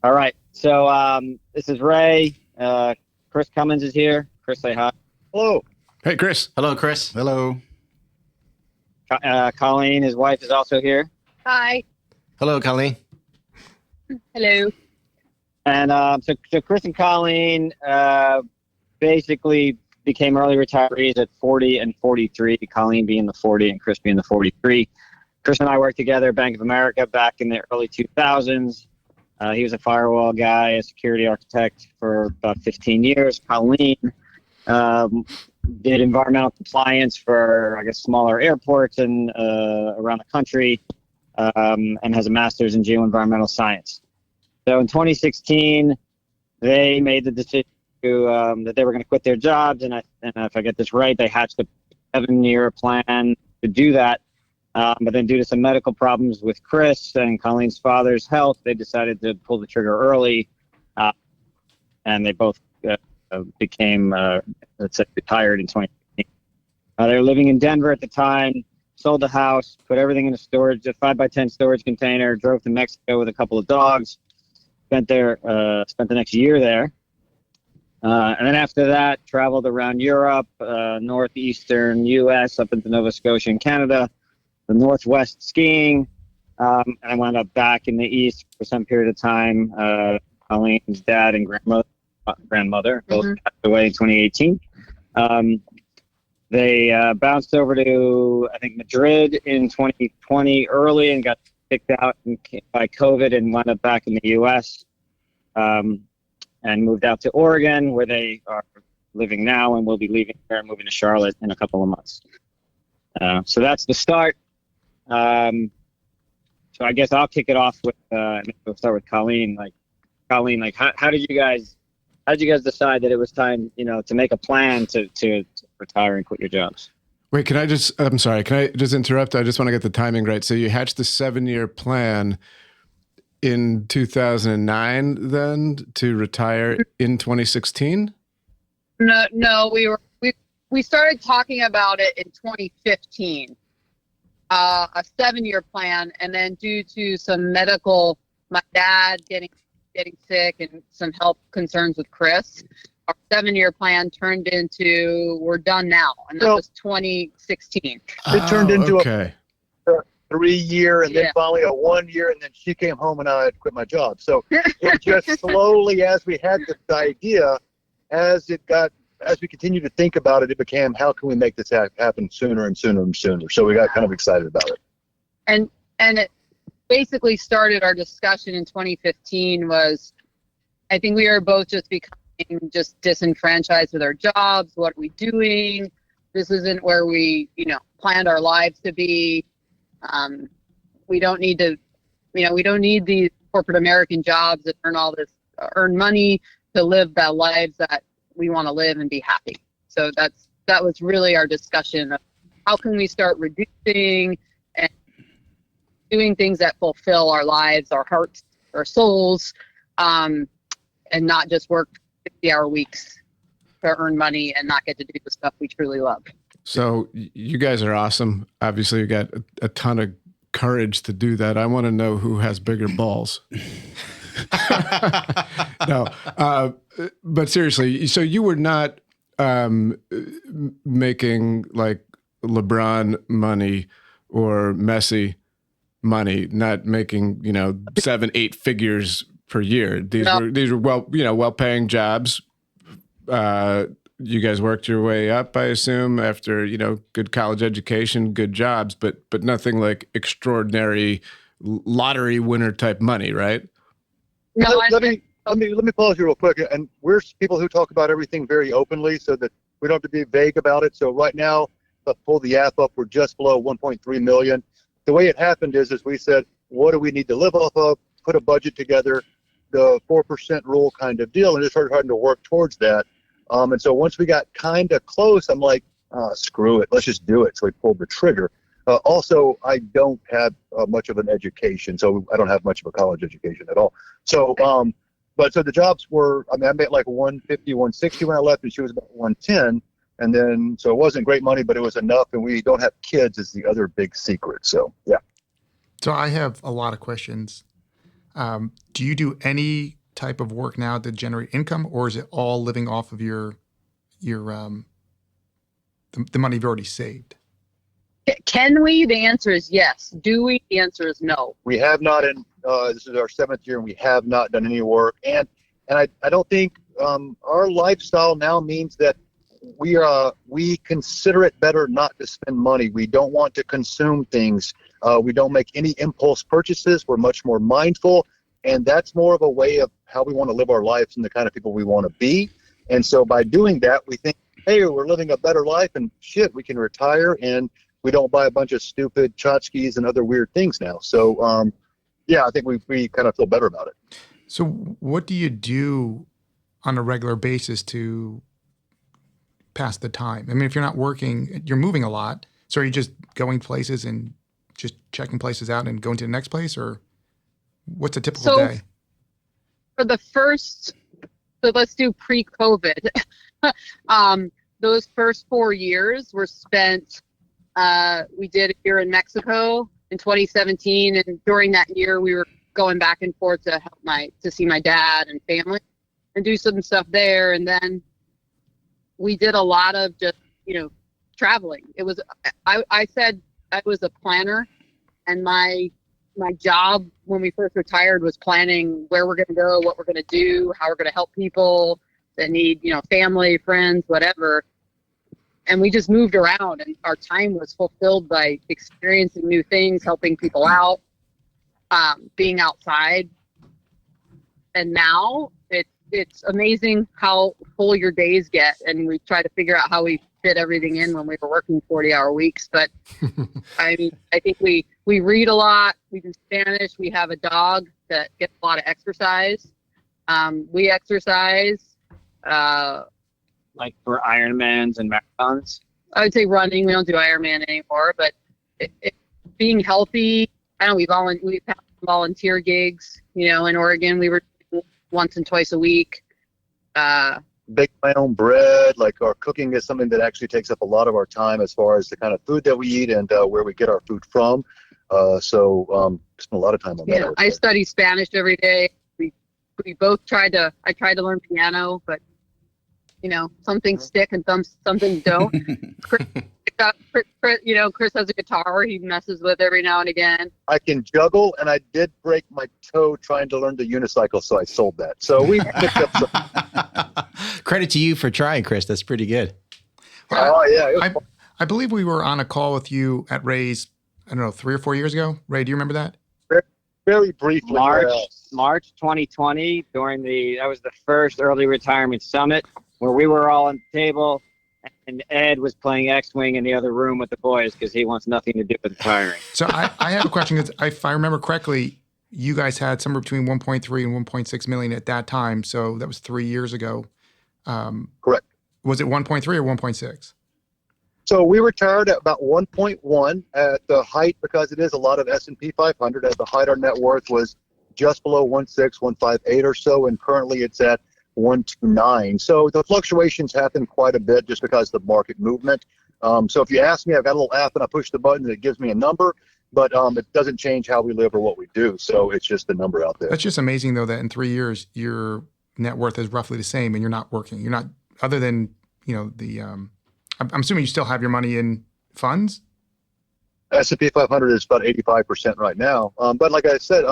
All right. So this is Ray. Chris Cummins is here. Chris, say hi. Hello. Hey, Chris. Hello, Chris. Hello. Colleen, his wife, is also here. Hi. Hello, Colleen. Hello. And so Chris and Colleen basically became early retirees at 40 and 43, Colleen being the 40 and Chris being the 43. Chris and I worked together at Bank of America back in the early 2000s. He was a firewall guy, a security architect for about 15 years. Colleen did environmental compliance for, I guess, smaller airports and around the country, and has a master's in geoenvironmental science. So in 2016, they made the decision that they were going to quit their jobs, and if I get this right, they hatched a 7-year plan to do that. But then due to some medical problems with Chris and Colleen's father's health, they decided to pull the trigger early, and they both became, retired in 2015. They were living in Denver at the time, sold the house, put everything in a 5x10 storage container, drove to Mexico with a couple of dogs, spent the next year there. And then after that, traveled around Europe, northeastern U.S., up into Nova Scotia and Canada, the Northwest skiing, and I wound up back in the East for some period of time. Colleen's dad and grandmother both passed away in 2018. They bounced over to, I think, Madrid in 2020 early and got kicked out by COVID and wound up back in the U.S. And moved out to Oregon, where they are living now, and will be leaving there and moving to Charlotte in a couple of months. So that's the start. So I guess I'll kick it off with we'll start with Colleen. Colleen, how did you guys decide that it was time, to make a plan to retire and quit your jobs? Wait, I'm sorry, can I just interrupt? I just want to get the timing right. So you hatched the 7-year plan in 2009 then to retire in 2016? No, we started talking about it in 2015. A 7-year plan, and then due to some medical, my dad getting sick and some health concerns with Chris, our 7-year plan turned into we're done now, and that was 2016. It turned into a 3-year, and then finally a 1 year, and then she came home and I had quit my job. So it just slowly, as we had this idea, as we continued to think about it, it became, how can we make this happen sooner and sooner and sooner? So we got kind of excited about it. And it basically started our discussion in 2015 was, I think we were both just becoming just disenfranchised with our jobs. What are we doing? This isn't where we, planned our lives to be. We don't need to, we don't need these corporate American jobs that earn money to live the lives that we want to live and be happy. So that was really our discussion of how can we start reducing and doing things that fulfill our lives, our hearts, our souls, and not just work 50-hour weeks to earn money and not get to do the stuff we truly love. So you guys are awesome. Obviously, you got a ton of courage to do that. I want to know who has bigger balls. No, but seriously, so you were not making like LeBron money or Messi money, not making 7-8 figures per year. These were well-paying jobs. You guys worked your way up, I assume, after good college education, good jobs, but nothing like extraordinary lottery winner type money, right? No, let me pause you real quick. And we're people who talk about everything very openly, so that we don't have to be vague about it. So right now, to pull the app up, we're just below 1.3 million. The way it happened is we said, what do we need to live off of? Put a budget together, the 4% rule kind of deal, and just started having to work towards that. And so once we got kind of close, I'm like, screw it, let's just do it. So we pulled the trigger. Also, I don't have much of an education, so I don't have much of a college education at all. So, so the jobs were, I made like 150, 160 when I left, and she was about 110. And then, so it wasn't great money, but it was enough. And we don't have kids is the other big secret. So, yeah. So I have a lot of questions. Do you do any type of work now to generate income, or is it all living off of your the money you've already saved? Can we? The answer is yes. Do we? The answer is no. We have not this is our 7th year, and we have not done any work. And I don't think our lifestyle now means that we consider it better not to spend money. We don't want to consume things. We don't make any impulse purchases. We're much more mindful, and that's more of a way of how we want to live our lives and the kind of people we want to be. And so by doing that, we think, hey, we're living a better life, and shit, we can retire, and we don't buy a bunch of stupid tchotchkes and other weird things now. So, yeah, I think we kind of feel better about it. So what do you do on a regular basis to pass the time? I mean, if you're not working, you're moving a lot. So are you just going places and just checking places out and going to the next place, or what's a typical day? For the first, so let's do pre-COVID. Those first 4 years were spent, we did a year in Mexico in 2017. And during that year, we were going back and forth to see my dad and family and do some stuff there. And then we did a lot of just, traveling. It was, I said I was a planner, and my job when we first retired was planning where we're going to go, what we're going to do, how we're going to help people that need, family, friends, whatever. And we just moved around, and our time was fulfilled by experiencing new things, helping people out, being outside. And now it's amazing how full your days get. And we try to figure out how we fit everything in when we were working 40-hour weeks. But I mean, I think we read a lot. We do Spanish. We have a dog that gets a lot of exercise. We exercise. Like for Ironmans and marathons? I would say running. We don't do Ironman anymore, but being healthy. I know we've had volunteer gigs, in Oregon. We were once and twice a week. Bake my own bread. Like, our cooking is something that actually takes up a lot of our time as far as the kind of food that we eat and where we get our food from. So spend a lot of time on that. Yeah, I study Spanish every day. We both I tried to learn piano, but some things stick and some things don't. Chris, Chris has a guitar he messes with every now and again. I can juggle, and I did break my toe trying to learn the unicycle, so I sold that. So we picked up some. Credit to you for trying, Chris. That's pretty good. Oh, yeah. I believe we were on a call with you at Ray's, I don't know, 3 or 4 years ago. Ray, do you remember that? Very briefly. March 2020, that was the first early retirement summit where we were all on the table, and Ed was playing X-Wing in the other room with the boys because he wants nothing to do with retiring. So I have a question. If I remember correctly, you guys had somewhere between 1.3 and 1.6 million at that time. So that was 3 years ago. Correct. Was it 1.3 or 1.6? So we retired at about 1.1 at the height, because it is a lot of S&P 500. At the height, our net worth was just below 1.6, 1.58 or so, and currently it's at 1.29. So the fluctuations happen quite a bit just because of the market movement. So if you ask me, I've got a little app and I push the button and it gives me a number, but it doesn't change how we live or what we do. So it's just the number out there. That's just amazing, though, that in 3 years your net worth is roughly the same and you're not working. You're not, other than I'm assuming you still have your money in funds. S&P 500 is about 85% right now. But like I said,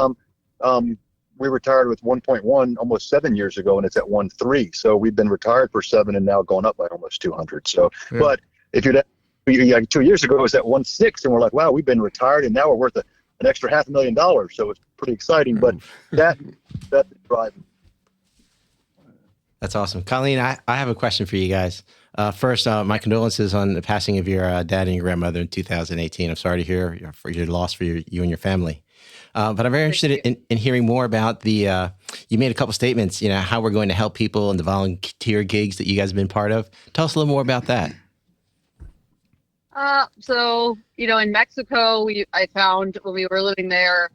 we retired with 1.1 almost 7 years ago, and it's at 1.3. So we've been retired for 7 and now going up by almost 200. So, yeah. But if you're 2 years ago, it was at 1.6, and we're like, wow, we've been retired, and now we're worth an extra $500,000. So it's pretty exciting. But that's driving. That's awesome. Colleen, I have a question for you guys. First, my condolences on the passing of your dad and your grandmother in 2018. I'm sorry to hear for your loss for you and your family. But I'm very interested in hearing more about you made a couple statements, how we're going to help people and the volunteer gigs that you guys have been part of. Tell us a little more about that. So, in Mexico, I found when we were living there,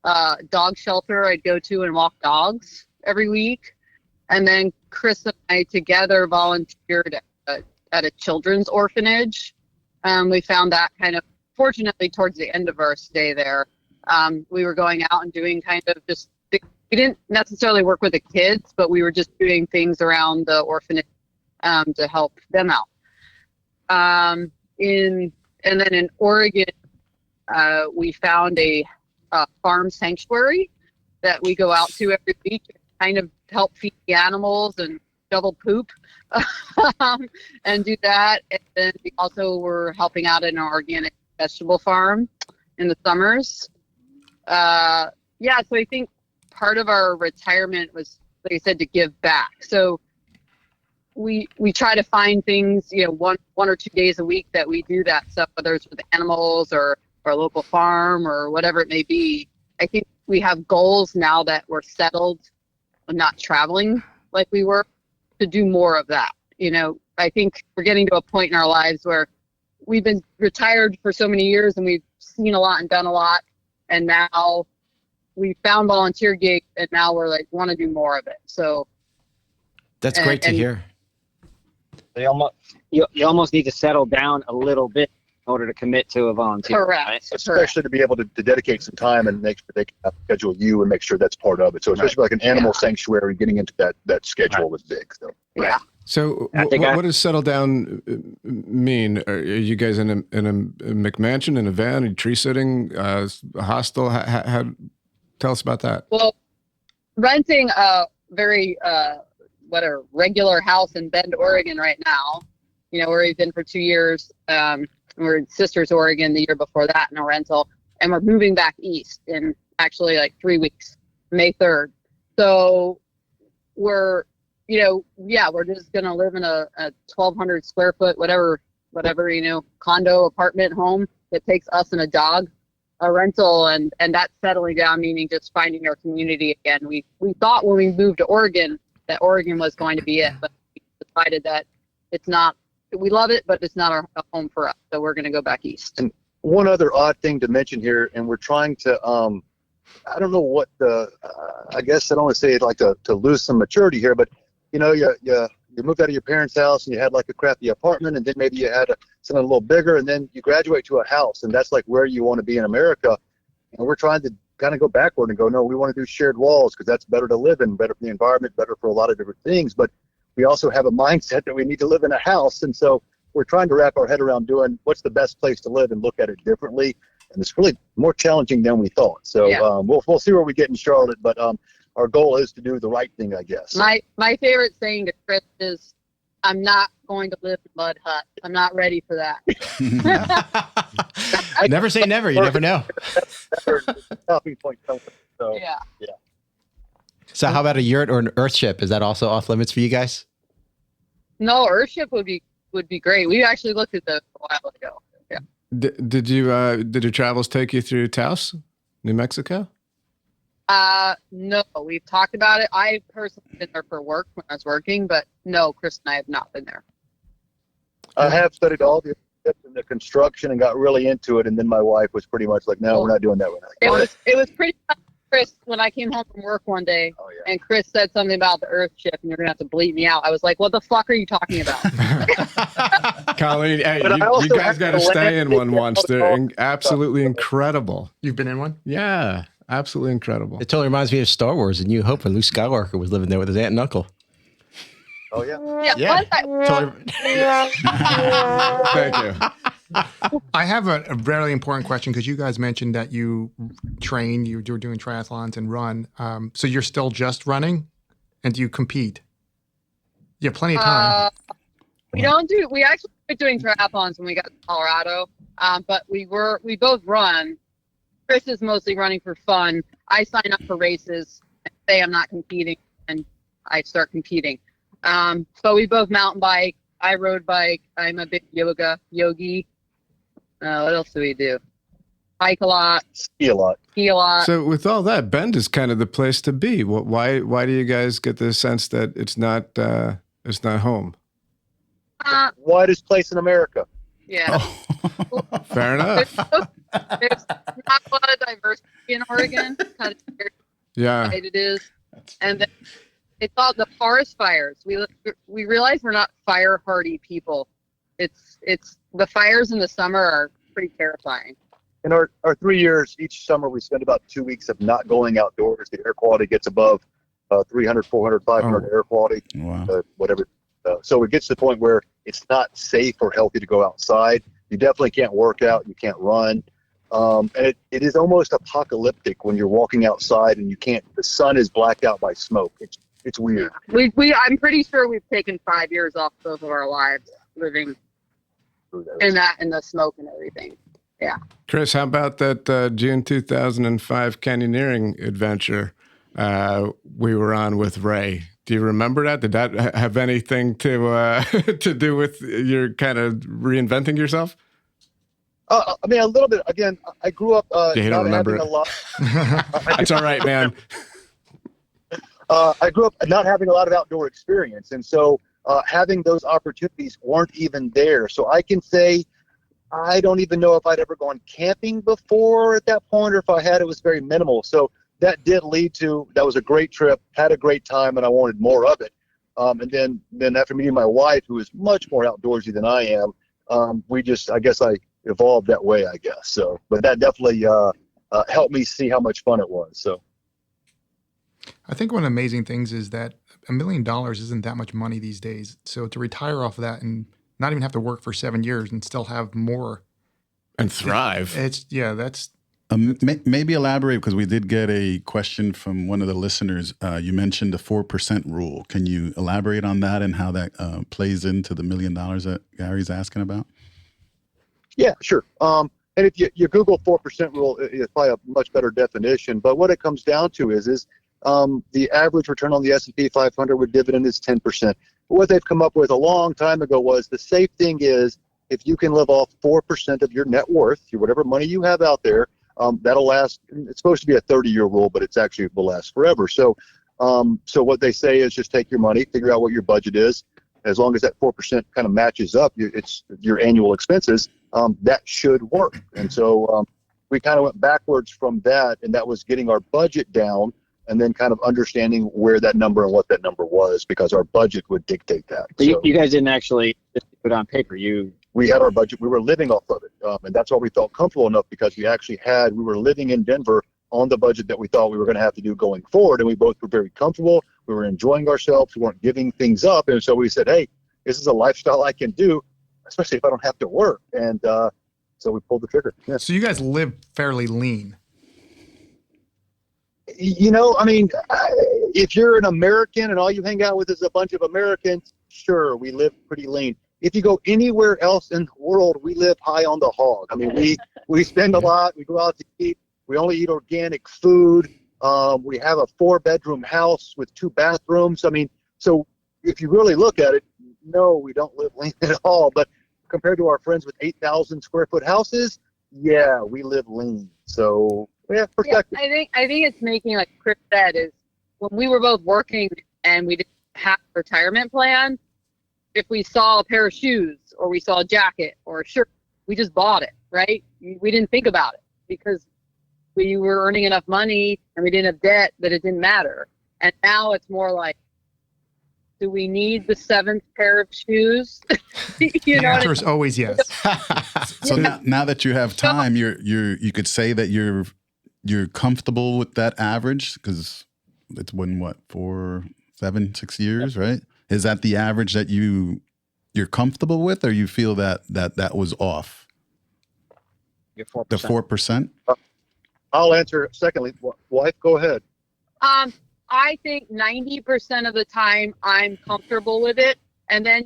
dog shelter I'd go to and walk dogs every week. And then Chris and I together volunteered at a children's orphanage. We found that kind of, fortunately, towards the end of our stay there. We were going out and doing kind of just we didn't necessarily work with the kids, but we were just doing things around the orphanage to help them out. And then in Oregon, we found a farm sanctuary that we go out to every week and kind of help feed the animals and shovel poop and do that. And then we also were helping out in an organic vegetable farm in the summers. So I think part of our retirement was, like I said, to give back. So we try to find things, one or 2 days a week that we do that stuff, whether it's with animals or a local farm or whatever it may be. I think we have goals now that we're settled and not traveling like we were, to do more of that. I think we're getting to a point in our lives where we've been retired for so many years and we've seen a lot and done a lot. And now we found volunteer gigs and now we're like, want to do more of it. So that's great to hear. You almost need to settle down a little bit in order to commit to a volunteer. Correct. Right? Especially to be able to dedicate some time and make sure they can schedule you and make sure that's part of it. So especially like an animal sanctuary, getting into that schedule was big. So. Yeah. So what does settle down mean? Are you guys in a McMansion, in a van, are you tree sitting, a hostel? How tell us about that. Well, renting a very regular house in Bend, Oregon right now, where we've been for 2 years. We're in Sisters, Oregon the year before that in a rental, and we're moving back east in actually like 3 weeks, May 3rd. So we're just going to live in a 1,200 square foot, whatever, condo, apartment, home that takes us and a dog, a rental, and that's settling down, meaning just finding our community again. We thought when we moved to Oregon that Oregon was going to be it, but we decided that it's not. We love it, but it's not a home for us, so we're going to go back east. And one other odd thing to mention here, and we're trying to, I don't know what I guess I don't want to say it like to lose some maturity here, but you moved out of your parents' house and you had like a crappy apartment, and then maybe you had something a little bigger, and then you graduate to a house, and that's like where you want to be in America. And we're trying to kind of go backward and go, no, we want to do shared walls because that's better to live in, better for the environment, better for a lot of different things. But we also have a mindset that we need to live in a house. And so we're trying to wrap our head around doing what's the best place to live and look at it differently. And it's really more challenging than we thought. So we'll see where we get in Charlotte, but our goal is to do the right thing, I guess. My favorite saying to Chris is, I'm not going to live in mud hut. I'm not ready for that. Never say never. You never know. Stopping point. So, yeah. So how about a yurt or an earthship? Is that also off limits for you guys? No, earthship would be great. We actually looked at those a while ago. Yeah. Did your travels take you through Taos, New Mexico? No, we've talked about it. I personally been there for work when I was working, but no, Chris and I have not been there. I have studied all the construction and got really into it, and then my wife was pretty much like, "No, we're not doing that right now." It was pretty much Chris when I came home from work one day, and Chris said something about the Earthship, and you're gonna have to bleep me out. I was like, "What the fuck are you talking about?" Colleen, hey, you guys got to stay in one once. They're absolutely incredible. You've been in one? Yeah, absolutely incredible. It totally reminds me of Star Wars and New Hope when Luke Skywalker was living there with his aunt and uncle. Oh yeah. Yeah. Thank you. I have a really important question because you guys mentioned that you train, you were doing triathlons and run. So you're still just running, and do you compete? You have plenty of time. We actually started doing triathlons when we got to Colorado, but we both run. Chris is mostly running for fun. I sign up for races and say I'm not competing, and I start competing. But we both mountain bike. I road bike. I'm a big yogi. What else do we do? Hike a lot. Ski a lot. So with all that, Bend is kind of the place to be. Why do you guys get the sense that it's not home? Widest place in America. Yeah. Fair enough. There's not a lot of diversity in Oregon. Kind of Yeah. it is. And then it's all the forest fires. We realize we're not fire hardy people. It's the fires in the summer are pretty terrifying. in our 3 years, each summer we spend about 2 weeks of not going outdoors. The air quality gets above 300, 400, 500 air quality, Wow. whatever. So it gets to the point where it's not safe or healthy to go outside. You definitely can't work out. You can't run. And it is almost apocalyptic when you're walking outside and you can't, the sun is blacked out by smoke. It's weird. I'm pretty sure we've taken 5 years off both of our lives living in the smoke and everything. Yeah. Chris, how about that June 2005 canyoneering adventure we were on with Ray? Do you remember that? Did that have anything to to do with your kind of reinventing yourself? I mean, a little bit. Again, I grew up You don't not remember having it. a lot. That's all right, man. I grew up not having a lot of outdoor experience, and so having those opportunities weren't even there. So I can say I don't even know if I'd ever gone camping before at that point, or if I had, it was very minimal. So that did lead to, that was a great trip, had a great time, and I wanted more of it. And then after meeting my wife, who is much more outdoorsy than I am, I guess I evolved that way, I guess. So, but that definitely helped me see how much fun it was. So. I think one of the amazing things is that $1 million isn't that much money these days. So to retire off of that and not even have to work for 7 years and still have more And thrive. That's Maybe elaborate, because we did get a question from one of the listeners. You mentioned the 4% rule. Can you elaborate on that and how that plays into the $1 million that Gary's asking about? Yeah, sure. And if you Google 4% rule, it's probably a much better definition. But what it comes down to is the average return on the S&P 500 with dividend is 10%. What they've come up with a long time ago was the safe thing is if you can live off 4% of your net worth, whatever money you have out there, that'll last. It's supposed to be a 30-year rule, but it's actually will last forever. So what they say is just take your money, figure out what your budget is. As long as that 4% kind of matches up, it's your annual expenses, that should work. And so we kind of went backwards from that, and that was getting our budget down and then kind of understanding where that number and what that number was, because our budget would dictate that. So you guys didn't actually just put it on paper. We had our budget. We were living off of it. And that's why we felt comfortable enough, because we were living in Denver on the budget that we thought we were going to have to do going forward. And we both were very comfortable. We were enjoying ourselves. We weren't giving things up. And so we said, hey, this is a lifestyle I can do, especially if I don't have to work. And so we pulled the trigger. Yeah. So you guys live fairly lean. I mean, if you're an American and all you hang out with is a bunch of Americans, sure, we live pretty lean. If you go anywhere else in the world, we live high on the hog. I mean, we spend a lot. We go out to eat. We only eat organic food. We have a 4-bedroom house with 2 bathrooms. I mean, so if you really look at it, no, we don't live lean at all. But compared to our friends with 8,000 square foot houses, yeah, we live lean. So yeah, perspective. Yeah, I think it's making, like Chris said, is when we were both working and we didn't have a retirement plan, if we saw a pair of shoes or we saw a jacket or a shirt, we just bought it, right? We didn't think about it because we were earning enough money and we didn't have debt that it didn't matter. And now it's more like, do we need the 7th pair of shoes? The answer is always yes. So now that you have time, you could say that you're comfortable with that average, because it's been 6 years, right? Is that the average that you're comfortable with, or you feel that was off? You're 4%. The 4%? I'll answer secondly. Wife, go ahead. I think 90% of the time I'm comfortable with it. And then,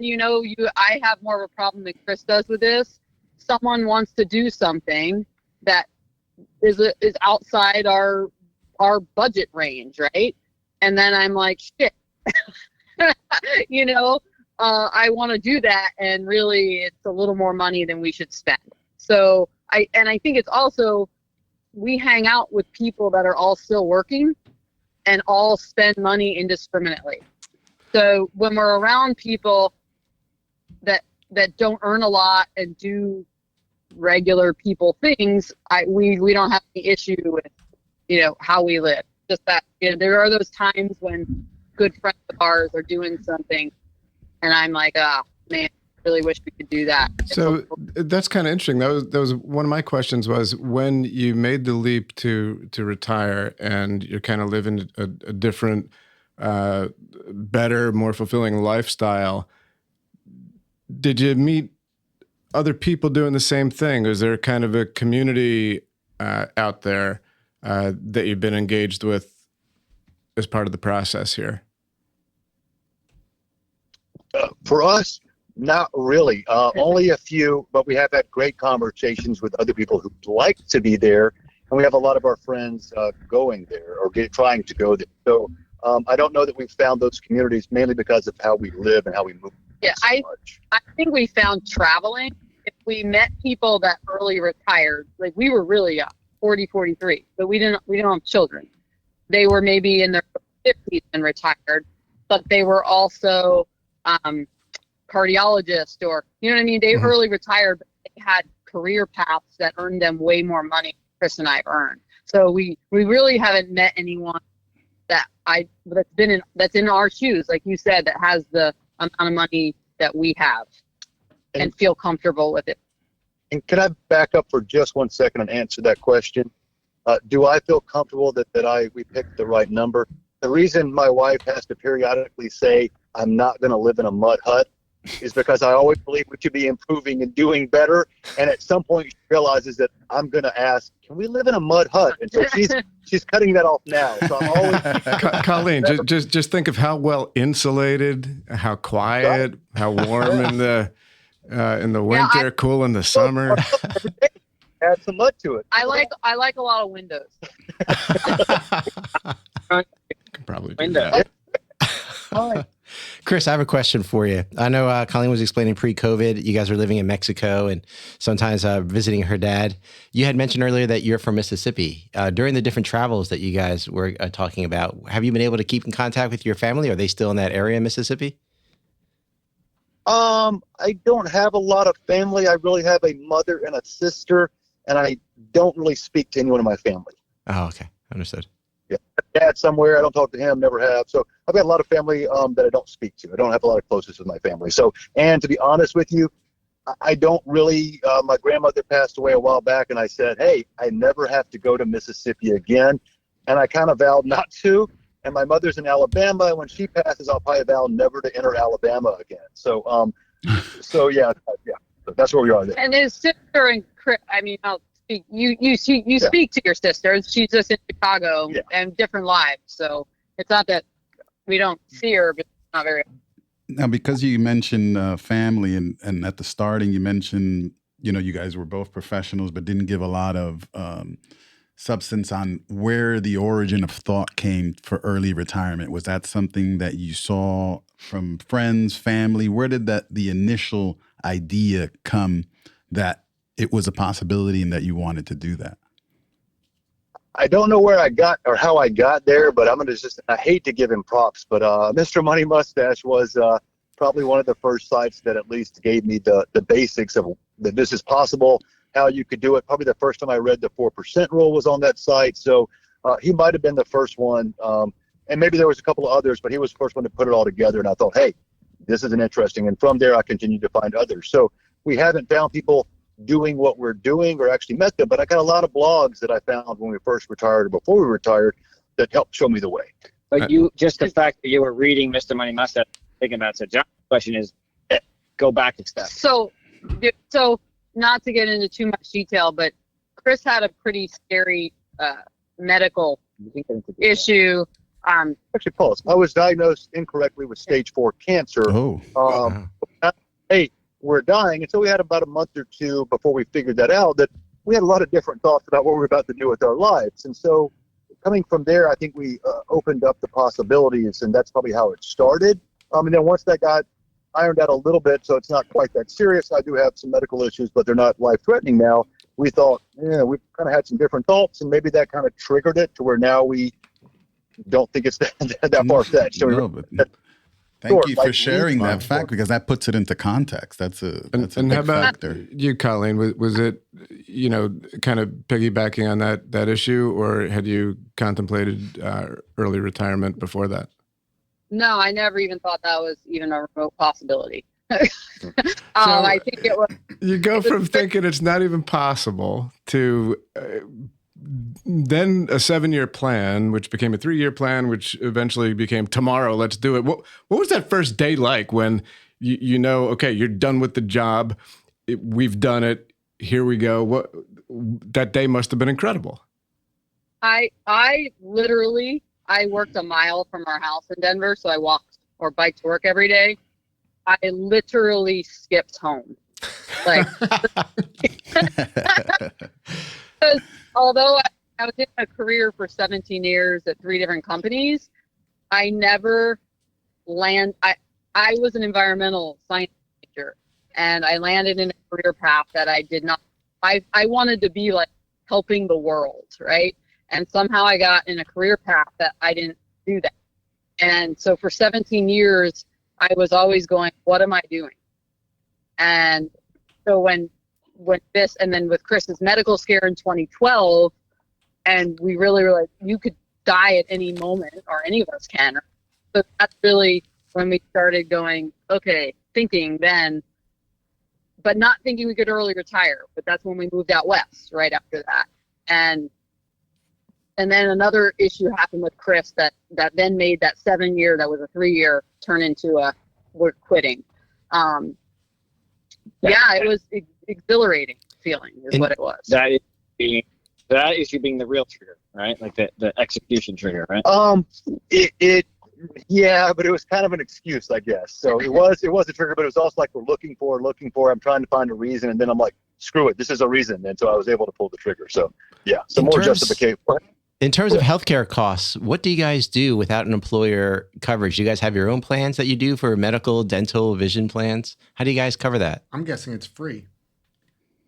I have more of a problem than Chris does with this. Someone wants to do something that is outside our budget range, right? And then I'm like, shit, I want to do that. And really it's a little more money than we should spend. So I think it's also, we hang out with people that are all still working and all spend money indiscriminately. So when we're around people that don't earn a lot and do regular people things, we don't have any issue with, how we live. Just that, there are those times when good friends of ours are doing something and I'm like, man, really wish we could do that. So that's kind of interesting. That was one of my questions was when you made the leap to retire and you're kind of living a different, better, more fulfilling lifestyle. Did you meet other people doing the same thing? Is there kind of a community out there that you've been engaged with as part of the process here? For us, not really. Only a few, but we have had great conversations with other people who like to be there, and we have a lot of our friends going there or trying to go there. So I don't know that we've found those communities mainly because of how we live and how we move. Yeah, so I think we found traveling. If we met people that early retired, like we were really young, 40, 43, but we didn't have children. They were maybe in their 50s and retired, but they were also cardiologists or, you know what I mean? They early retired, but they had career paths that earned them way more money than Chris and I earned. So we really haven't met anyone that's in our shoes, like you said, that has the amount of money that we have and feel comfortable with it. And can I back up for just 1 second and answer that question? Do I feel comfortable that we picked the right number? The reason my wife has to periodically say, I'm not going to live in a mud hut is because I always believe we should be improving and doing better. And at some point she realizes that I'm going to ask, can we live in a mud hut? And so she's cutting that off now. So I'm always Colleen, just think of how well insulated, how quiet, how warm in the winter, cool in the summer. Add some mud to it. I like a lot of windows. Could probably do that. Chris, I have a question for you. I know Colleen was explaining pre-COVID, you guys were living in Mexico and sometimes visiting her dad. You had mentioned earlier that you're from Mississippi. During the different travels that you guys were talking about, have you been able to keep in contact with your family? Are they still in that area in Mississippi? I don't have a lot of family. I really have a mother and a sister, and I don't really speak to anyone in my family. Oh, okay. Understood. Yeah, dad somewhere. I don't talk to him. Never have. So I've got a lot of family that I don't speak to. I don't have a lot of closeness with my family. So, and to be honest with you, I don't really. My grandmother passed away a while back, and I said, "Hey, I never have to go to Mississippi again," and I kind of vowed not to. And my mother's in Alabama, and when she passes, I'll probably vow never to enter Alabama again. So, so yeah. So that's where we are there. And his sister and Chris, I mean, I'll speak. You speak to your sister. She's just in Chicago and different lives. So it's not that we don't see her, but it's not very. Now, because you mentioned family, and at the starting, you mentioned, you guys were both professionals, but didn't give a lot of substance on where the origin of thought came for early retirement. Was that something that you saw from friends, family? Where did the initial idea come that it was a possibility and that you wanted to do that? I don't know where I got or how I got there, but I hate to give him props, but Mr. Money Mustache was probably one of the first sites that at least gave me the basics of that this is possible, how you could do it. Probably the first time I read the 4% rule was on that site. So he might have been the first one. And maybe there was a couple of others, but he was the first one to put it all together. And I thought, hey, this is an interesting. And from there, I continued to find others. So we haven't found people doing what we're doing or actually met them, but I got a lot of blogs that I found when we first retired or before we retired that helped show me the way. But just the fact that you were reading Mr. Money Mustache, thinking about it. John's question is, go back a step. So not to get into too much detail, but Chris had a pretty scary medical issue. Actually, pause. I was diagnosed incorrectly with stage 4 cancer. Hey, we're dying. And so we had about a month or two before we figured that out, that we had a lot of different thoughts about what we were about to do with our lives. And so coming from there, I think we opened up the possibilities, and that's probably how it started. And then once that got ironed out a little bit, so it's not quite that serious. I do have some medical issues, but they're not life-threatening now. We thought, we've kind of had some different thoughts, and maybe that kind of triggered it to where now we don't think it's that far-fetched. So thank you for sharing that fact, because that puts it into context. That's a big how about factor. You, Colleen? Was it, kind of piggybacking on that issue, or had you contemplated early retirement before that? No, I never even thought that was even a remote possibility. I think it was. You go from thinking it's not even possible to then a 7-year plan, which became a 3-year plan, which eventually became tomorrow, let's do it. What was that first day like when you know, okay, you're done with the job, we've done it, here we go. That day must have been incredible. I literally, I worked a mile from our house in Denver, so I walked or biked to work every day. I literally skipped home. Like, because although I was in a career for 17 years at 3 different companies, I never I was an environmental science major, and I landed in a career path that I did not. I wanted to be like helping the world, right? And somehow I got in a career path that I didn't do that. And so for 17 years, I was always going, what am I doing? And so when this, and then with Chris's medical scare in 2012, and we really were like, you could die at any moment, or any of us can. So that's really when we started going, okay, thinking then, but not thinking we could early retire. But that's when we moved out west right after that. And then another issue happened with Chris that then made that 7-year, that was a 3-year, turn into a we're quitting. Yeah, it was exhilarating feeling is what it was. That issue being the real trigger, right? Like the execution trigger, right? Yeah, but it was kind of an excuse, I guess. So it was a trigger, but it was also like we're looking for. I'm trying to find a reason, and then I'm like, screw it, this is a reason, and so I was able to pull the trigger. So yeah, justification. In terms of healthcare costs, what do you guys do without an employer coverage? Do you guys have your own plans that you do for medical, dental, vision plans? How do you guys cover that? I'm guessing it's free.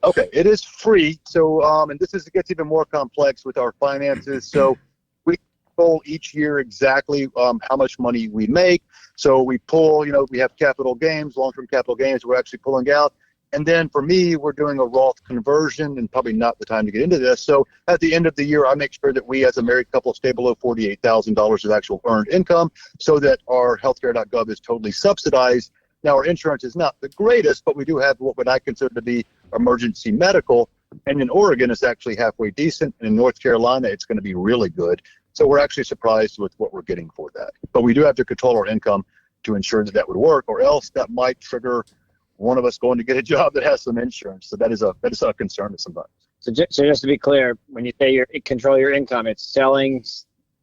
Okay, it is free. So, and it gets even more complex with our finances. So we pull each year exactly how much money we make. So we pull, we have capital gains, long-term capital gains we're actually pulling out. And then for me, we're doing a Roth conversion, and probably not the time to get into this. So at the end of the year, I make sure that we as a married couple stay below $48,000 of actual earned income so that our healthcare.gov is totally subsidized. Now, our insurance is not the greatest, but we do have what I consider to be emergency medical. And in Oregon, it's actually halfway decent. And in North Carolina, it's going to be really good. So we're actually surprised with what we're getting for that. But we do have to control our income to ensure that would work, or else that might trigger one of us going to get a job that has some insurance. So that is a concern sometimes. So just to be clear, when you say control your income, it's selling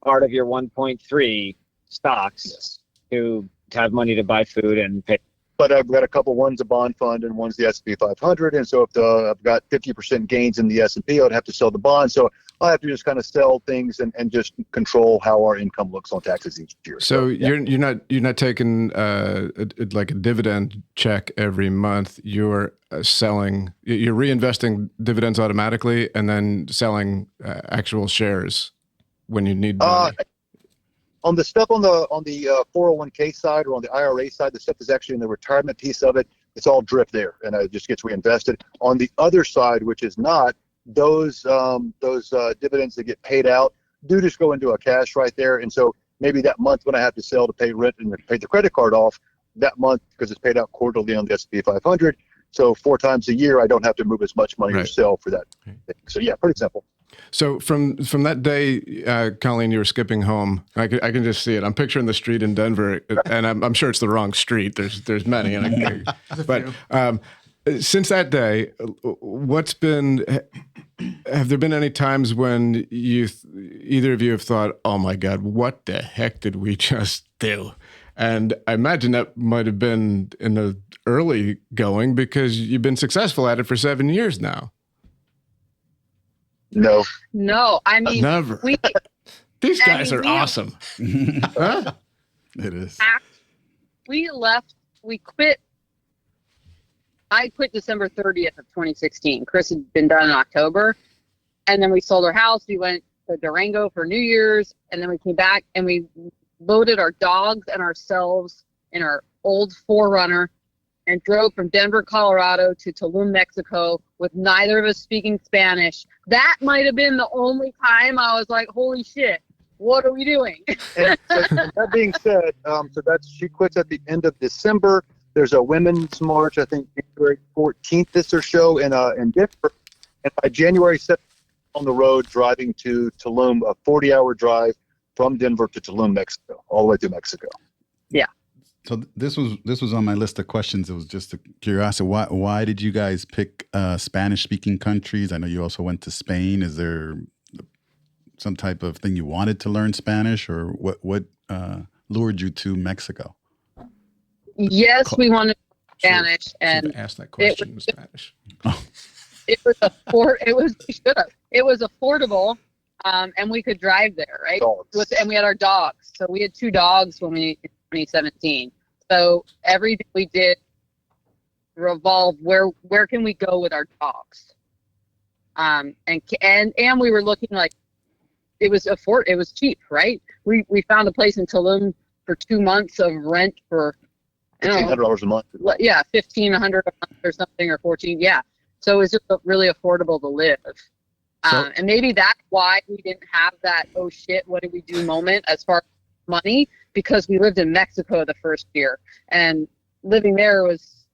part of your 1.3 stocks to have money to buy food and pay. But I've got a couple. One's a bond fund and one's the S&P 500. And so if I've got 50% gains in the S&P, I'd have to sell the bond. So I have to just kind of sell things and just control how our income looks on taxes each year. So yeah. you're not taking like a dividend check every month. You're you're reinvesting dividends automatically and then selling actual shares when you need money. On the stuff on the 401k side or on the IRA side, the stuff is actually in the retirement piece of it. It's all drip there, and it just gets reinvested. On the other side, which is not, those dividends that get paid out do just go into a cash right there. And so maybe that month when I have to sell to pay rent and pay the credit card off, that month, because it's paid out quarterly on the S&P 500, so 4 times a year I don't have to move as much money to sell for that thing. So yeah, pretty simple. So from that day, Colleen, you were skipping home. I can just see it. I'm picturing the street in Denver, and I'm sure it's the wrong street. There's many, but since that day, have there been any times when either of you have thought, "Oh my God, what the heck did we just do?" And I imagine that might have been in the early going because you've been successful at it for 7 years now. No, I mean, never. These guys are awesome. Huh? It is. We quit. I quit December 30th of 2016. Chris had been done in October. And then we sold our house. We went to Durango for New Year's. And then we came back and we loaded our dogs and ourselves in our old 4Runner and drove from Denver, Colorado to Tulum, Mexico, with neither of us speaking Spanish. That might have been the only time I was like, holy shit, what are we doing? And that being said, she quits at the end of December. There's a women's march, I think January 14th is their show in Denver. And by January 7th, on the road driving to Tulum, a 40-hour drive from Denver to Tulum, Mexico, all the way through Mexico. Yeah. So this was on my list of questions. It was just a curiosity. Why did you guys pick Spanish-speaking countries? I know you also went to Spain. Is there some type of thing you wanted to learn Spanish, or what lured you to Mexico? Yes, we wanted Spanish, and ask that question in Spanish. it was It was affordable, and we could drive there, right? And we had our dogs. So we had 2 dogs when we in 2017. So everything we did revolved where can we go with our dogs? And we were looking like it was cheap, right? We found a place in Tulum for 2 months of rent for $1,500 a month. Yeah, $1,500 a month or something, or 14. Yeah. So it was just really affordable to live. And maybe that's why we didn't have that, oh shit, what did we do moment as far as money, because we lived in Mexico the first year, and living there was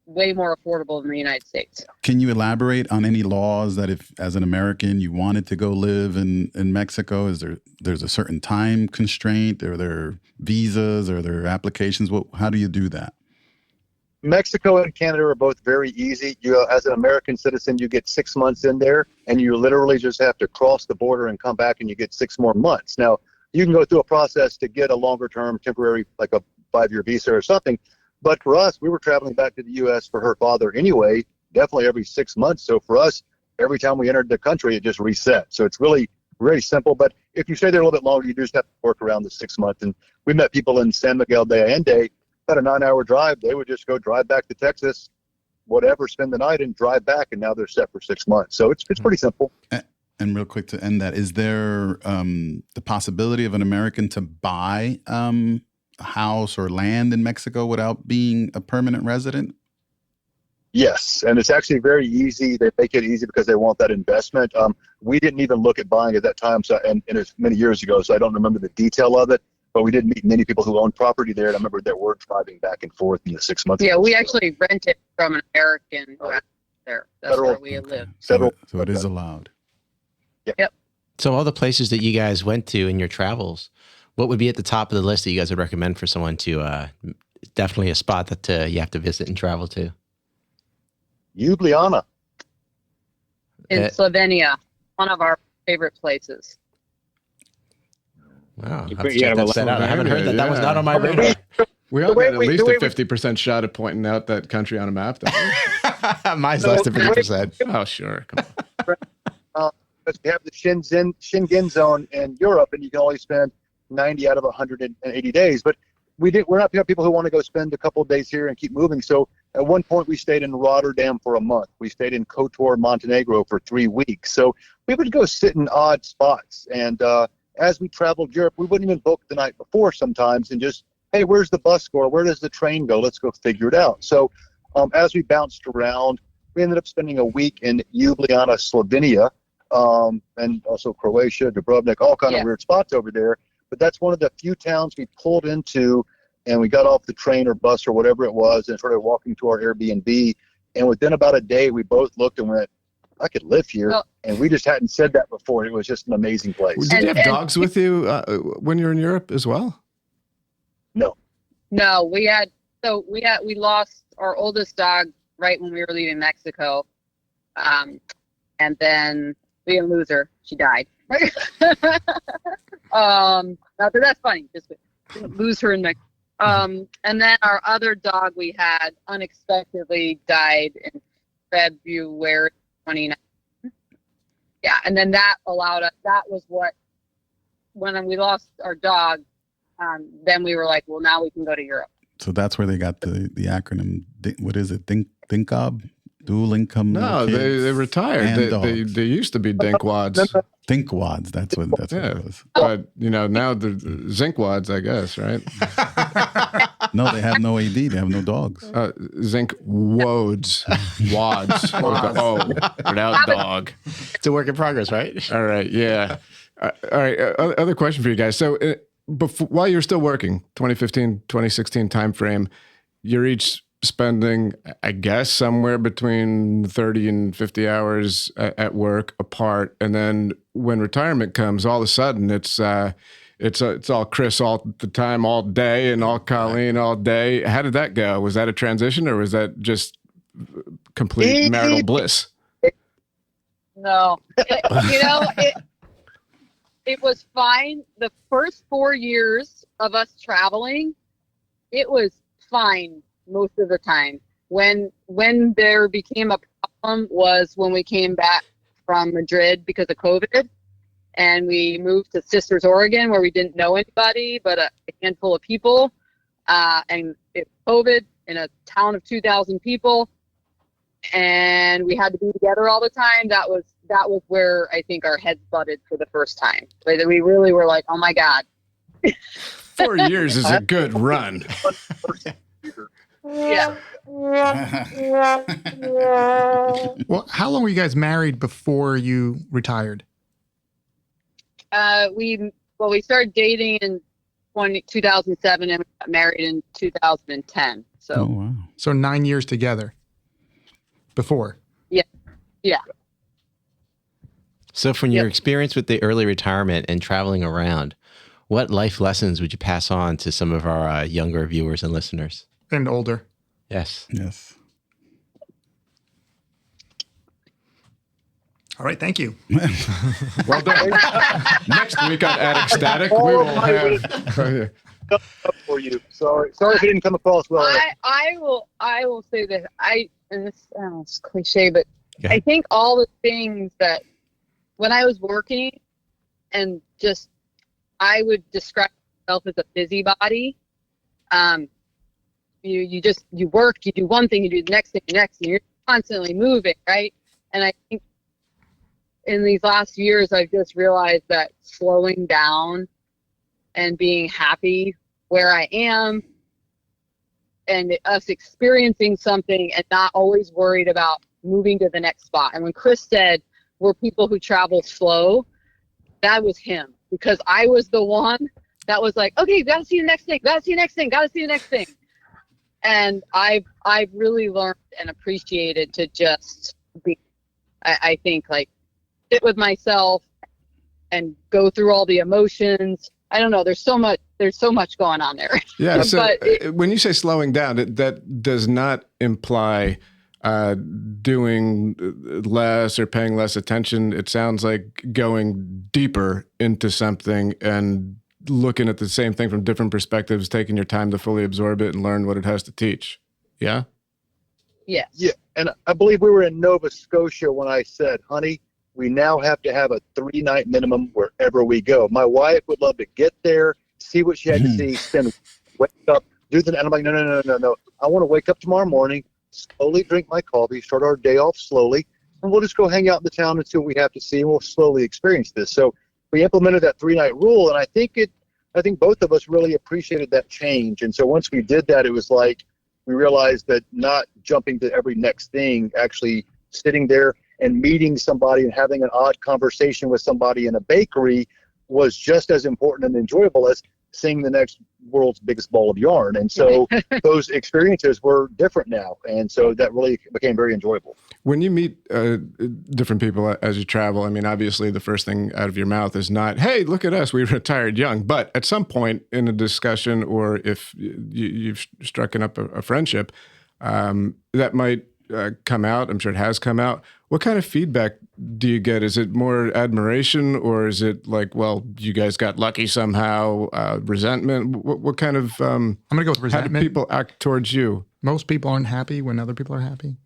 way more affordable than the United States. Can you elaborate on any laws that if, as an American, you wanted to go live in Mexico, there's a certain time constraint? Are there visas? Are there applications? How do you do that? Mexico and Canada are both very easy. You, as an American citizen, you get 6 months in there, and you literally just have to cross the border and come back, and you get 6 more months. Now, you can go through a process to get a longer-term temporary, like a 5-year visa or something. But for us, we were traveling back to the U.S. for her father anyway, definitely every 6 months. So for us, every time we entered the country, it just reset. So it's really very simple. But if you stay there a little bit longer, you just have to work around the 6 months. And we met people in San Miguel de Allende, about a 9-hour drive. They would just go drive back to Texas, whatever, spend the night and drive back. And now they're set for 6 months. So it's pretty simple. And real quick to end that, is there the possibility of an American to buy a house or land in Mexico without being a permanent resident? Yes, and it's actually very easy. They make it easy because they want that investment. We didn't even look at buying at that time, so and it's many years ago, so I don't remember the detail of it. But we did meet many people who owned property there, and I remember that we're driving back and forth in the 6 months. Yeah, we actually rented from an American who there. That's Federal, where we lived. So it is allowed. Yep. So all the places that you guys went to in your travels, what would be at the top of the list that you guys would recommend for someone to definitely a spot that you have to visit and travel to? Ljubljana. In Slovenia, one of our favorite places. Wow. You I'll have to check that out. I haven't heard that. That was not on my radar. We all got at least a 50% shot at pointing out that country on a map. Mine's less than 50%. Oh, sure. Come on. Because we have the Schengen zone in Europe, and you can only spend 90 out of 180 days. But we're not people who want to go spend a couple of days here and keep moving. So at one point, we stayed in Rotterdam for a month. We stayed in Kotor, Montenegro for 3 weeks. So we would go sit in odd spots. And as we traveled Europe, we wouldn't even book the night before sometimes and just, hey, where's the bus go? Or where does the train go? Let's go figure it out. So as we bounced around, we ended up spending a week in Ljubljana, Slovenia, and also Croatia, Dubrovnik, all kind of weird spots over there. But that's one of the few towns we pulled into, and we got off the train or bus or whatever it was and started walking to our Airbnb. And within about a day, we both looked and went, I could live here. And we just hadn't said that before. It was just an amazing place. Did you have dogs with you when you were in Europe as well? No, we lost our oldest dog right when we were leaving Mexico. And then we didn't lose her. She died. Now that's funny. Just lose her in Mexico. And then our other dog we had unexpectedly died in February 29th. Yeah, and then that allowed us. That was what when we lost our dog. Then we were like, well, now we can go to Europe. So that's where they got the acronym. What is it? DINKWAD? Dual income. No, they retired. They used to be DINKWADs. DINKWADs. That's what it was. But now they're ZINKWADs, I guess, right? No, they have no AD. They have no dogs. ZINKWADs. Wads. Without dog. It's a work in progress, right? All right. Yeah. All right. Other question for you guys. So while you're still working, 2015, 2016 timeframe, you're each spending, I guess, somewhere between 30 and 50 hours at work apart. And then when retirement comes, all of a sudden it's all Chris all the time, all day, and all Colleen all day. How did that go? Was that a transition, or was that just complete marital bliss? No, it was fine. The first 4 years of us traveling, it was fine most of the time. When there became a problem was when we came back from Madrid because of COVID, and we moved to Sisters, Oregon, where we didn't know anybody but a handful of people, and it COVID in a town of 2,000 people, and we had to be together all the time. That was where I think our heads butted for the first time. Like, we really were like, oh my God. 4 years is a good run. Yeah. Well, how long were you guys married before you retired? We started dating in 2007 and we got married in 2010. So, Oh, wow. So 9 years together before. yeah. So from your experience with the early retirement and traveling around, what life lessons would you pass on to some of our younger viewers and listeners? And older. Yes. Yes. All right, thank you. Well done. Next week on Attic Static, we will have. For you. Sorry if it didn't come across well. I will say that and this sounds cliche, but Okay. I think all the things that when I was working and just, I would describe myself as a busybody. You work, you do one thing, you do the next thing, and you're constantly moving, right? And I think in these last years, I've just realized that slowing down and being happy where I am and us experiencing something and not always worried about moving to the next spot. And when Chris said we're people who travel slow, that was him, because I was the one that was like, okay, gotta see the next thing, gotta see the next thing, gotta see the next thing. And I've really learned and appreciated to just be, I think, like, sit with myself and go through all the emotions. I don't know. There's so much going on there. Yeah. So But when you say slowing down, that does not imply doing less or paying less attention. It sounds like going deeper into something and looking at the same thing from different perspectives, taking your time to fully absorb it and learn what it has to teach. Yeah? yes. Yeah, and I believe we were in Nova Scotia when I said, honey, we now have to have a 3-night minimum wherever we go. My wife would love to get there, see what she had to see, wake up, do the, and I'm like, no. I want to wake up tomorrow morning, slowly drink my coffee, start our day off slowly, and we'll just go hang out in the town and see what we have to see, and we'll slowly experience this. So we implemented that 3-night rule, and I think both of us really appreciated that change. And so once we did that, it was like we realized that not jumping to every next thing, actually sitting there and meeting somebody and having an odd conversation with somebody in a bakery was just as important and enjoyable as seeing the next world's biggest ball of yarn. And so those experiences were different now. And so that really became very enjoyable. When you meet different people as you travel, I mean, obviously the first thing out of your mouth is not, hey, look at us, we retired young. But at some point in a discussion, or if you've struck up a friendship, that might come out. I'm sure it has come out. What kind of feedback do you get? Is it more admiration, or is it like, well, you guys got lucky somehow, resentment? What kind of, I'm going to go with resentment. how do people act towards you? Most people aren't happy when other people are happy.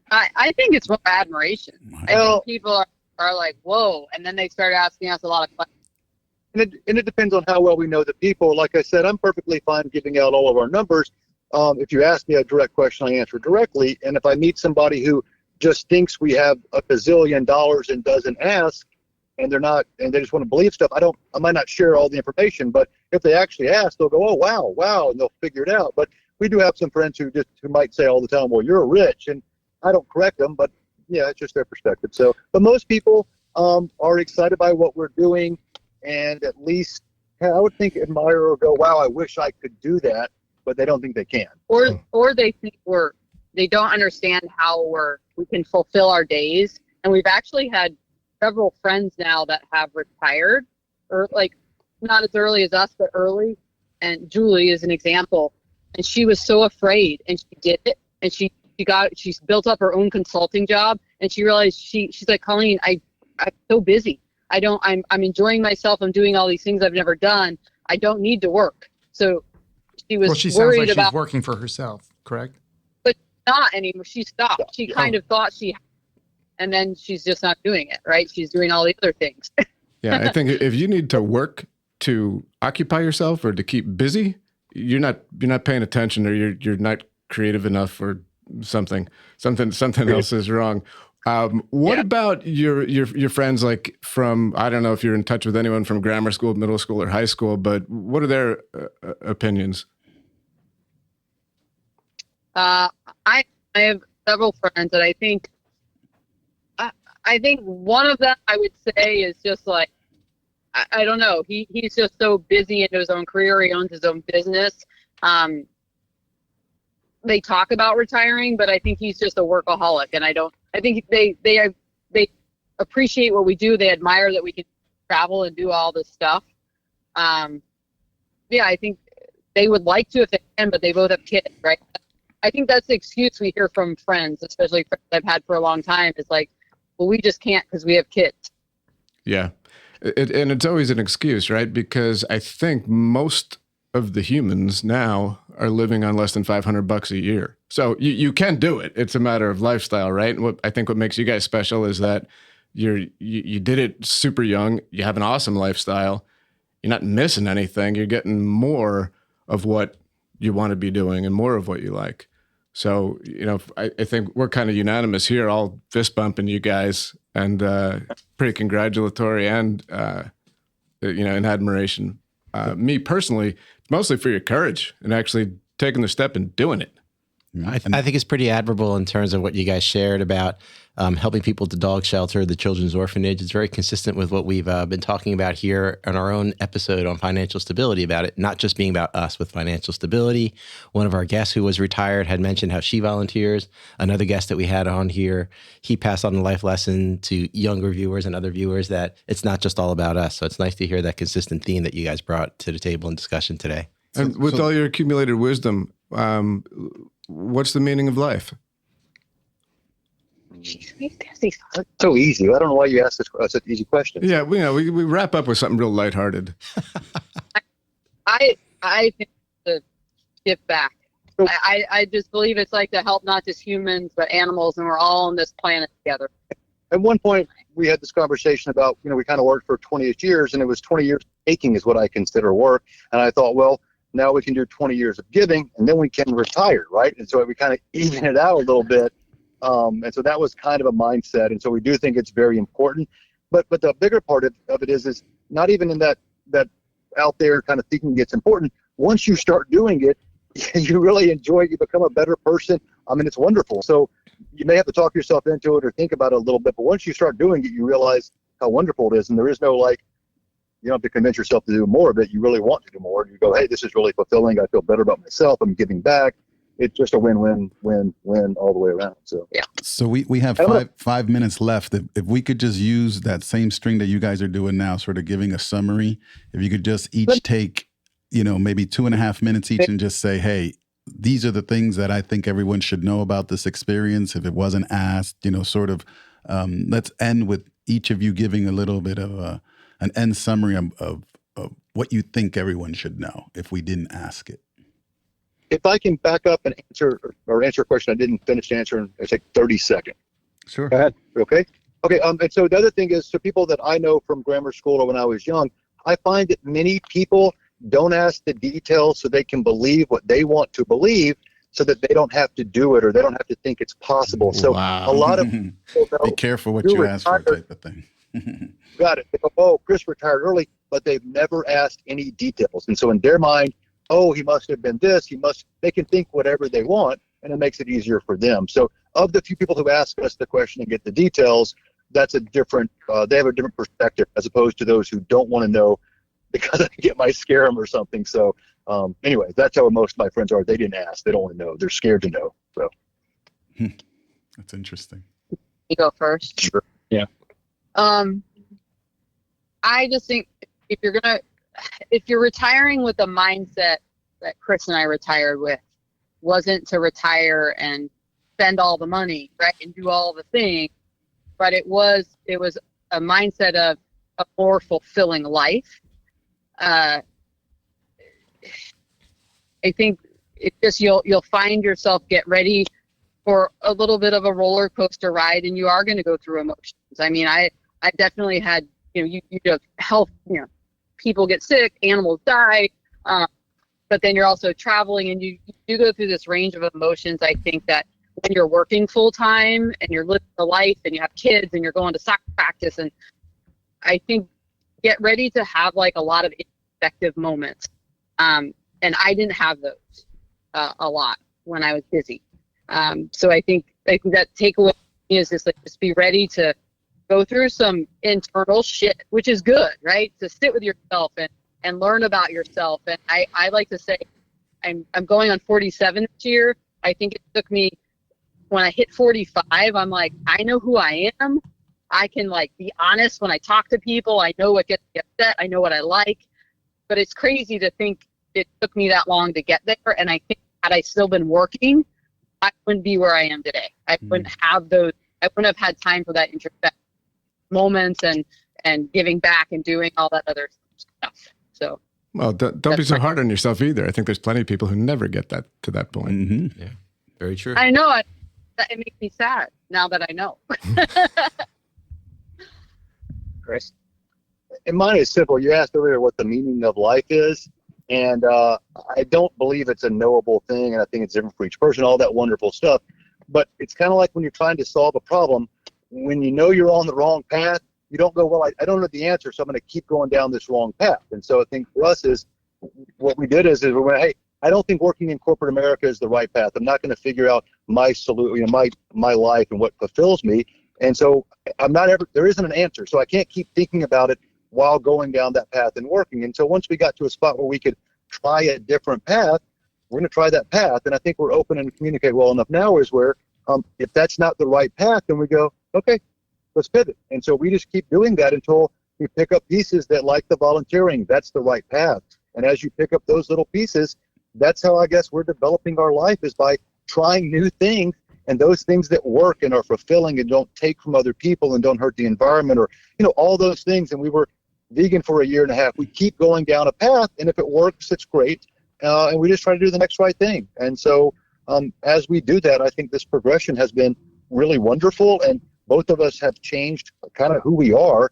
I think it's more admiration. I think people are like, whoa. And then they start asking us a lot of questions. And it depends on how well we know the people. Like I said, I'm perfectly fine giving out all of our numbers. If you ask me a direct question, I answer directly. And if I meet somebody who just thinks we have a bazillion dollars and doesn't ask, and they just want to believe stuff, I might not share all the information. But if they actually ask, they'll go, oh, wow, and they'll figure it out. But we do have some friends who might say all the time, well, you're rich, and I don't correct them, but yeah, it's just their perspective. So, but most people are excited by what we're doing, and at least I would think admire or go, wow, I wish I could do that. but they don't think they can. Or they think they don't understand how we can fulfill our days. And we've actually had several friends now that have retired, or like not as early as us, but early. And Julie is an example. And she was so afraid, and she did it. And she's built up her own consulting job, and she realized she's like, Colleen, I'm so busy. I'm enjoying myself. I'm doing all these things I've never done. I don't need to work. So she was she worried sounds like about she's working for herself, correct? but not anymore. She stopped. She kind of thought and then she's just not doing it, right? She's doing all the other things. Yeah, I think if you need to work to occupy yourself or to keep busy, you're not paying attention, or you're not creative enough, or something else is wrong. What about your friends, like from, I don't know if you're in touch with anyone from grammar school, middle school, or high school, but what are their opinions? I have several friends that I think one of them I would say is just like, I don't know. He's just so busy into his own career. He owns his own business. They talk about retiring, but I think he's just a workaholic. And I think they appreciate what we do. They admire that we can travel and do all this stuff. I think they would like to if they can, but they both have kids, right? I think that's the excuse we hear from friends, especially friends I've had for a long time, is like, well, we just can't because we have kids. Yeah. And it's always an excuse, right? Because I think most of the humans now are living on less than $500 a year. So you can do it. It's a matter of lifestyle, right? And what makes you guys special is that you did it super young. You have an awesome lifestyle. You're not missing anything. You're getting more of what you want to be doing and more of what you like. So, I think we're kind of unanimous here, all fist bumping you guys, and pretty congratulatory and, in admiration. Me personally, mostly for your courage and actually taking the step and doing it. I think it's pretty admirable in terms of what you guys shared about helping people at the dog shelter, the children's orphanage. It's very consistent with what we've been talking about here on our own episode on financial stability, about it not just being about us with financial stability. One of our guests who was retired had mentioned how she volunteers. Another guest that we had on here, he passed on the life lesson to younger viewers and other viewers that it's not just all about us. So it's nice to hear that consistent theme that you guys brought to the table in discussion today. And with all your accumulated wisdom, what's the meaning of life? So easy. I don't know why you asked such easy questions. Yeah, we wrap up with something real lighthearted. I think to give back. I just believe it's like to help not just humans but animals, and we're all on this planet together. At one point, we had this conversation about, we kind of worked for 20 years, and it was 20 years making is what I consider work. And I thought, well, now we can do 20 years of giving, and then we can retire, right? And so we kind of even it out a little bit. And so that was kind of a mindset. And so we do think it's very important. But the bigger part of it is not even in that out there kind of thinking it's important. Once you start doing it, you really enjoy it. You become a better person. I mean, it's wonderful. So you may have to talk yourself into it or think about it a little bit. But once you start doing it, you realize how wonderful it is. And there is no you don't have to convince yourself to do more of it. You really want to do more. You go, hey, this is really fulfilling. I feel better about myself. I'm giving back. It's just a win-win all the way around. So yeah. So we have 5 minutes left. If we could just use that same string that you guys are doing now, sort of giving a summary. If you could just each take, maybe 2.5 minutes each, and just say, hey, these are the things that I think everyone should know about this experience. If it wasn't asked, let's end with each of you giving a little bit of an end summary of what you think everyone should know if we didn't ask it. If I can back up and answer a question I didn't finish answering, I take 30 seconds. Sure. Go ahead. Okay. And so the other thing is, so people that I know from grammar school or when I was young, I find that many people don't ask the details so they can believe what they want to believe, so that they don't have to do it or they don't have to think it's possible. So a lot of people be careful what you ask for, type of thing. Got it. They go, oh, Chris retired early, but they've never asked any details. And so in their mind, oh, he must have been this, they can think whatever they want, and it makes it easier for them. So of the few people who ask us the question and get the details, that's a different, they have a different perspective as opposed to those who don't want to know because I might scare them or something. So Anyway, that's how most of my friends are. They didn't ask. They don't want to know. They're scared to know. So That's interesting. You go first. sure. I just think if you're retiring with the mindset that Chris and I retired with, wasn't to retire and spend all the money, right, and do all the things, but it was a mindset of a more fulfilling life. I think it just you'll find yourself get ready for a little bit of a roller coaster ride, and you are going to go through emotions. I mean, I definitely had, you have health, people get sick, animals die, but then you're also traveling, and you do go through this range of emotions. I think that when you're working full time and you're living the life and you have kids and you're going to soccer practice, and I think get ready to have like a lot of introspective moments. And I didn't have those a lot when I was busy. So I think that takeaway is just be ready to go through some internal shit, which is good, right? To sit with yourself and learn about yourself. And I like to say, I'm going on 47 this year. I think it took me, when I hit 45, I'm like, I know who I am. I can be honest when I talk to people. I know what gets me upset. I know what I like. But it's crazy to think it took me that long to get there. And I think had I still been working, I wouldn't be where I am today. I wouldn't have those. I wouldn't have had time for that introspective moments and giving back and doing all that other stuff. So, well, don't be so hard on yourself either. I think there's plenty of people who never get to that point. Mm-hmm. Yeah, very true. I know it makes me sad now that I know. Chris? And mine is simple. You asked earlier what the meaning of life is, and I don't believe it's a knowable thing, and I think it's different for each person, all that wonderful stuff. But it's kind of like when you're trying to solve a problem, when you know you're on the wrong path, you don't go, well, I don't know the answer, so I'm going to keep going down this wrong path. And so I think for us is what we did is we went, hey, I don't think working in corporate America is the right path. I'm not going to figure out my solution, my life and what fulfills me. And so there isn't an answer. So I can't keep thinking about it while going down that path and working. And so once we got to a spot where we could try a different path, we're going to try that path. And I think we're open and communicate well enough now is where if that's not the right path, then we go, okay, let's pivot. And so we just keep doing that until we pick up pieces that, like the volunteering, that's the right path. And as you pick up those little pieces, that's how I guess we're developing our life, is by trying new things, and those things that work and are fulfilling and don't take from other people and don't hurt the environment, or all those things. And we were vegan for a year and a half. We keep going down a path, and if it works, it's great. And we just try to do the next right thing. And so as we do that, I think this progression has been really wonderful, and both of us have changed kind of who we are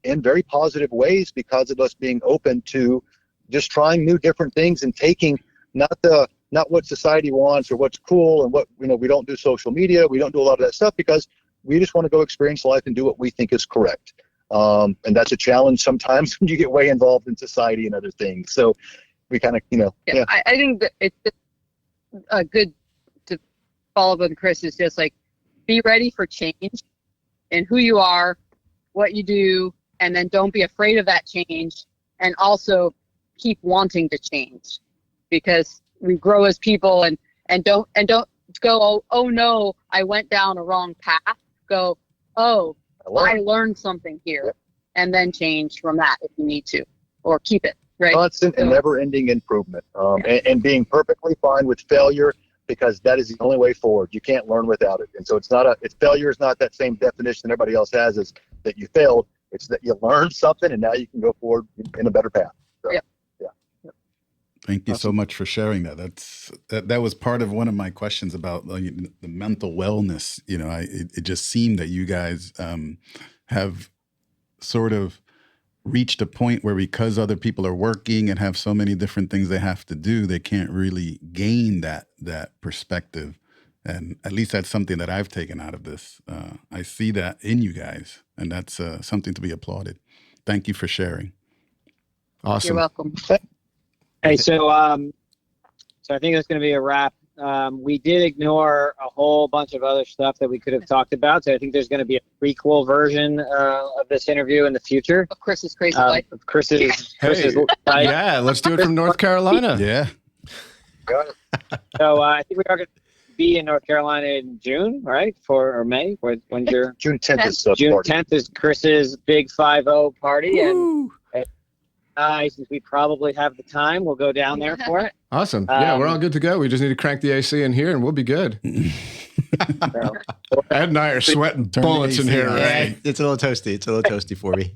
in very positive ways because of us being open to just trying new different things and taking not what society wants or what's cool, and what we don't do social media, we don't do a lot of that stuff because we just want to go experience life and do what we think is correct. And that's a challenge sometimes when you get way involved in society and other things. So we kind of yeah. I think that it's a good to follow up on Chris is just be ready for change in who you are, what you do, and then don't be afraid of that change, and also keep wanting to change, because we grow as people, and don't go, oh no, I went down a wrong path. Go, oh, I learned something here, and then change from that if you need to, or keep it, right? Constant and never-ending improvement, and being perfectly fine with failure, because that is the only way forward. You can't learn without it. And so failure is not that same definition that everybody else has, is that you failed. It's that you learned something, and now you can go forward in a better path. So, yeah. Thank you so much for sharing that. That was part of one of my questions about the mental wellness. It just seemed that you guys have sort of reached a point where, because other people are working and have so many different things they have to do, they can't really gain that perspective. And at least that's something that I've taken out of this. I see that in you guys, and that's something to be applauded. Thank you for sharing. Awesome. You're welcome. Hey, so I think that's going to be a wrap. we did ignore a whole bunch of other stuff that we could have talked about. So I think there's going to be a prequel version of this interview in the future. Of Chris's crazy life. Of Chris's life. Yeah, let's do it from North Carolina. Yeah. So I think we are going to be in North Carolina in June, right? Or May? When's your June 10th is the June party. 10th is Chris's big 5-0 party, Woo. and since we probably have the time, we'll go down there for it. Awesome. Yeah, we're all good to go. We just need to crank the AC in here and we'll be good. So, Ed and I are sweating Turn the bullets in AC here, on. right? Yeah, it's a little toasty. It's a little toasty for me.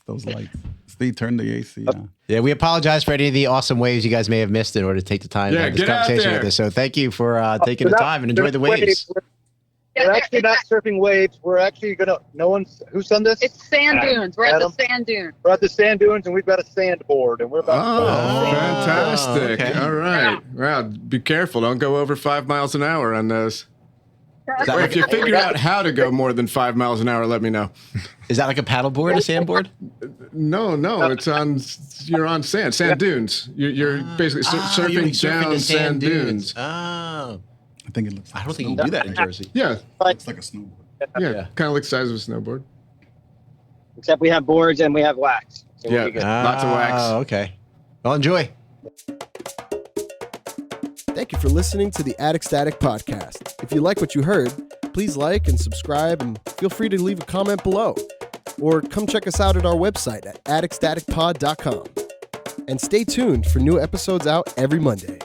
Those lights. Steve, turn the AC on. Yeah, we apologize for any of the awesome waves you guys may have missed in order to take the time to Yeah, have this get out conversation there. with us. So thank you for taking the time and enjoy the waves. We're actually not surfing waves. We're actually who's done this? It's sand dunes. We're Adam? at the sand dunes. We're at the sand dunes and we've got a sandboard and we're about Oh, to fantastic. okay. All right. Well, be careful. Don't go over 5 miles an hour on those. that Or if you figure out how to go more than 5 miles an hour, let me know. Is that like a paddleboard, a sandboard? No, you're on sand dunes. You're basically surfing down the sand dunes. Oh. I think it looks I don't think you can do that in Jersey. Yeah, looks like a snowboard. yeah. Kind of like the size of a snowboard. except we have boards and we have wax. So we'll Yeah. be good. Lots of wax. Oh, okay. Well, enjoy. Thank you for listening to the Attic Static Podcast. If you like what you heard, please like and subscribe and feel free to leave a comment below. Or come check us out at our website at atticstaticpod.com. And stay tuned for new episodes out every Monday.